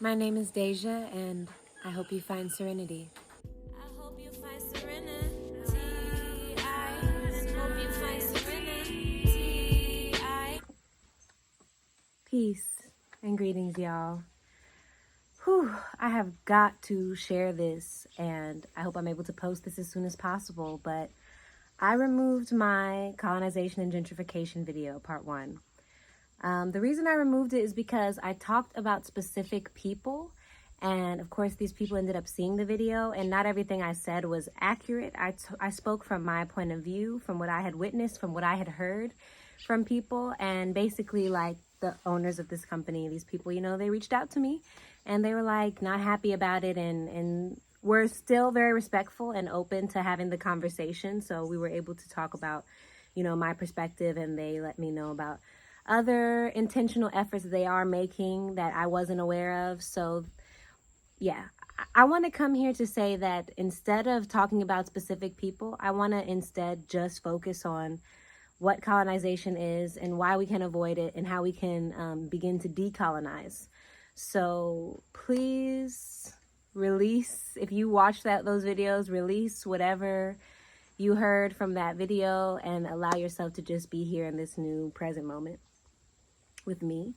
My name is Deja, and I hope you find serenity. I hope you find serenity. I hope you find serenity. Peace and greetings, y'all. I have got to share this, and I hope I'm able to post this as soon as possible, but I removed my colonization and gentrification video, part one. The reason I removed it is because I talked about specific people, and of course these people ended up seeing the video, and not everything I said was accurate. I spoke from my point of view, from what I had witnessed, from what I had heard from people, and basically like the owners of this company, these people, they reached out to me and they were like not happy about it, and we're still very respectful and open to having the conversation. So we were able to talk about, my perspective, and they let me know about other intentional efforts they are making that I wasn't aware of. So yeah, I want to come here to say that instead of talking about specific people, I want to instead just focus on what colonization is and why we can avoid it and how we can begin to decolonize. So please release, if you watch those videos, release whatever you heard from that video and allow yourself to just be here in this new present moment with me.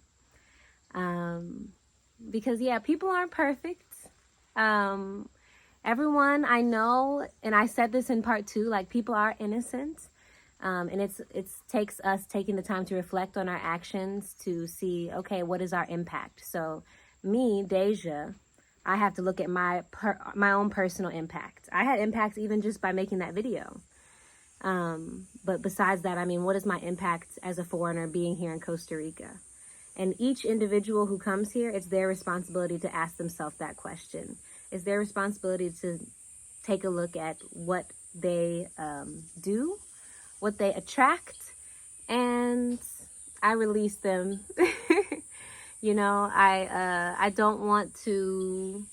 Because yeah, people aren't perfect. Everyone I know, and I said this in part two, like people are innocent. And it takes us taking the time to reflect on our actions to see, okay, what is our impact? So me, Deja, I have to look at my own personal impact. I had impacts even just by making that video. But besides that, I mean, what is my impact as a foreigner being here in Costa Rica? And each individual who comes here, it's their responsibility to ask themselves that question. It's their responsibility to take a look at what they do, what they attract, and I release them. I don't want to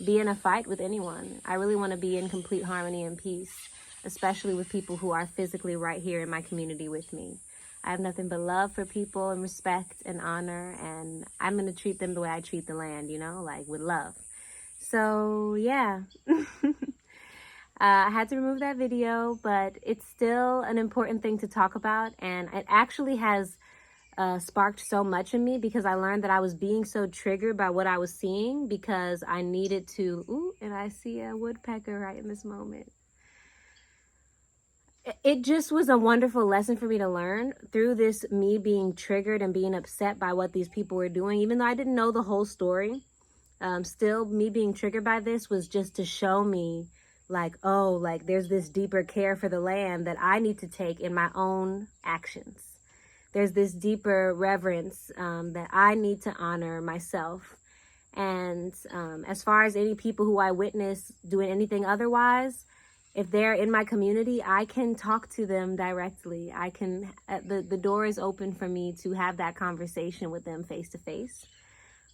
be in a fight with anyone. I really want to be in complete harmony and peace, especially with people who are physically right here in my community with me. I have nothing but love for people and respect and honor, and I'm going to treat them the way I treat the land, like with love. So yeah. I had to remove that video, but it's still an important thing to talk about, and it actually has sparked so much in me because I learned that I was being so triggered by what I was seeing because I needed to, and I see a woodpecker right in this moment. It just was a wonderful lesson for me to learn through this, me being triggered and being upset by what these people were doing, even though I didn't know the whole story. Still, me being triggered by this was just to show me like, oh, like there's this deeper care for the land that I need to take in my own actions. There's this deeper reverence that I need to honor myself. And as far as any people who I witness doing anything otherwise, if they're in my community, I can talk to them directly. I can, the door is open for me to have that conversation with them face to face.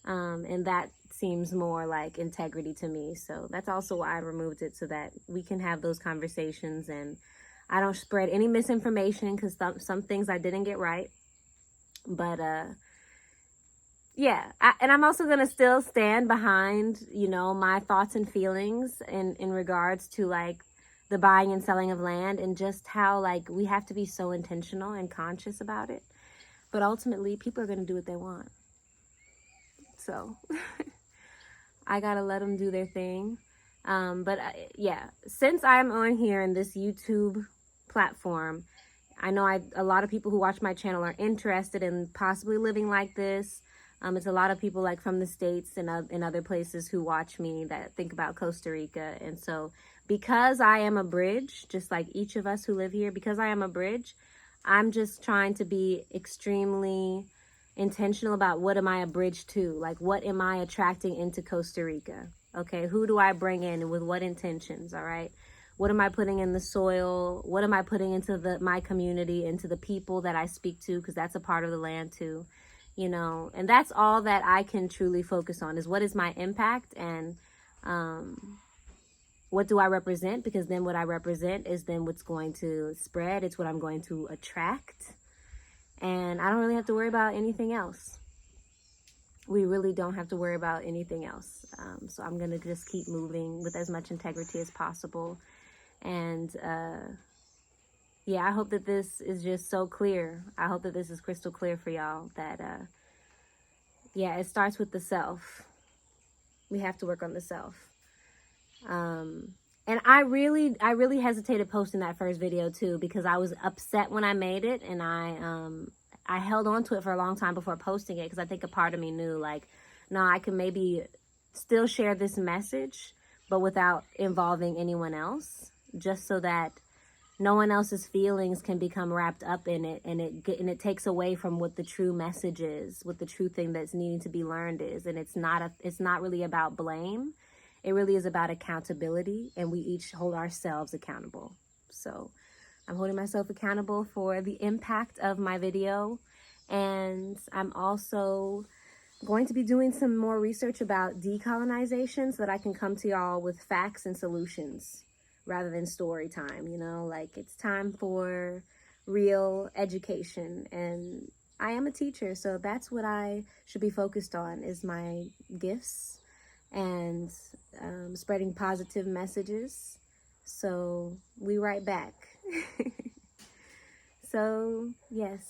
And that seems more like integrity to me. So that's also why I removed it, so that we can have those conversations and I don't spread any misinformation, because some things I didn't get right. But yeah, and I'm also going to still stand behind, my thoughts and feelings in regards to like the buying and selling of land, and just how like we have to be so intentional and conscious about it. But ultimately, people are going to do what they want. So I gotta let them do their thing. But yeah, since I'm on here in this YouTube platform, I know a lot of people who watch my channel are interested in possibly living like this. It's a lot of people like from the States and in other places who watch me that think about Costa Rica. And so because I am a bridge, just like each of us who live here, because I am a bridge, I'm just trying to be extremely intentional about what am I a bridge to? Like, what am I attracting into Costa Rica? Okay, who do I bring in and with what intentions? All right, what am I putting in the soil? What am I putting into my community, into the people that I speak to? Because that's a part of the land too, and that's all that I can truly focus on, is what is my impact and what do I represent? Because then what I represent is then what's going to spread. It's what I'm going to attract. And I don't really have to worry about anything else. we really don't have to worry about anything else. So I'm going to just keep moving with as much integrity as possible. And yeah, I hope that this is just so clear. I hope that this is crystal clear for y'all that, yeah, it starts with the self. We have to work on the self. And I really hesitated posting that first video too, because I was upset when I made it, and I held on to it for a long time before posting it, because I think a part of me knew, like, no, I can maybe still share this message, but without involving anyone else, just so that no one else's feelings can become wrapped up in it, and it takes away from what the true message is, what the true thing that's needing to be learned is. And it's not really about blame. It really is about accountability, and we each hold ourselves accountable. So I'm holding myself accountable for the impact of my video, and I'm also going to be doing some more research about decolonization so that I can come to y'all with facts and solutions rather than story time. You know, like, it's time for real education, and I am a teacher, so that's what I should be focused on, is my gifts and spreading positive messages. So we right back. So yes,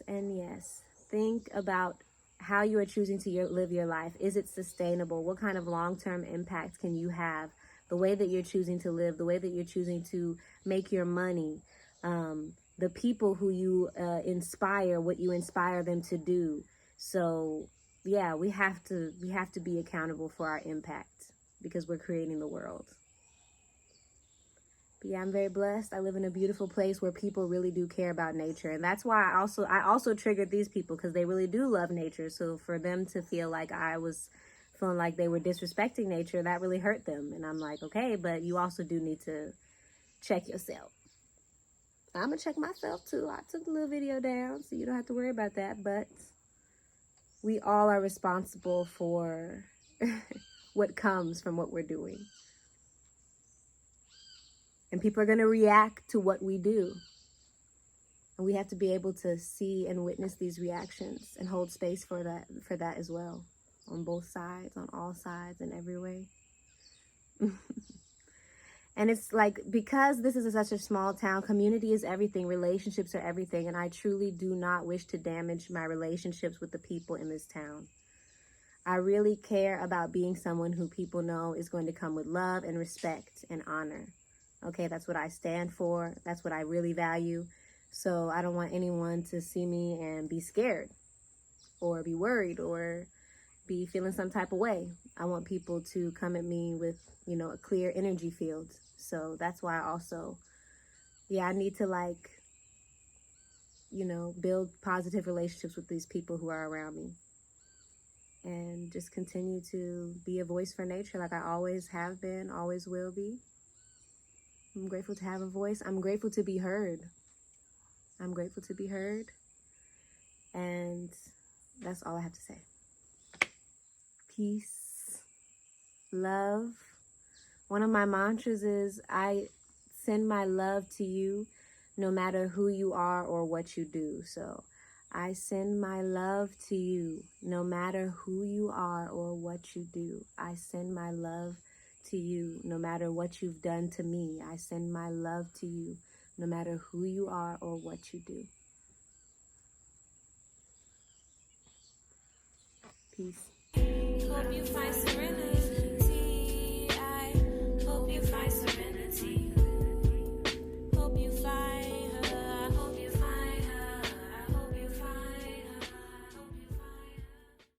and yes. Think about how you are choosing to live your life. Is it sustainable? What kind of long-term impact can you have? The way that you're choosing to live, the way that you're choosing to make your money, the people who you inspire, what you inspire them to do. So yeah, we have to be accountable for our impact, because we're creating the world. But yeah, I'm very blessed. I live in a beautiful place where people really do care about nature. And that's why I also triggered these people, because they really do love nature. So for them to feel like I was feeling like they were disrespecting nature, that really hurt them. And I'm like, okay, but you also do need to check yourself. I'm going to check myself too. I took the little video down, so you don't have to worry about that. But we all are responsible for what comes from what we're doing. And people are going to react to what we do. And we have to be able to see and witness these reactions and hold space for that as well. On both sides, on all sides, in every way. And it's like, because this is such a small town, community is everything, relationships are everything, and I truly do not wish to damage my relationships with the people in this town. I really care about being someone who people know is going to come with love and respect and honor. Okay, that's what I stand for. That's what I really value. So I don't want anyone to see me and be scared or be worried or be feeling some type of way. I want people to come at me with, a clear energy field. So that's why I also, I need to build positive relationships with these people who are around me. And just continue to be a voice for nature like I always have been, always will be. I'm grateful to have a voice. I'm grateful to be heard. I'm grateful to be heard. And that's all I have to say. Peace. Love. One of my mantras is, I send my love to you no matter who you are or what you do. So I send my love to you no matter who you are or what you do. I send my love to you no matter what you've done to me. I send my love to you no matter who you are or what you do. Peace. Hope you find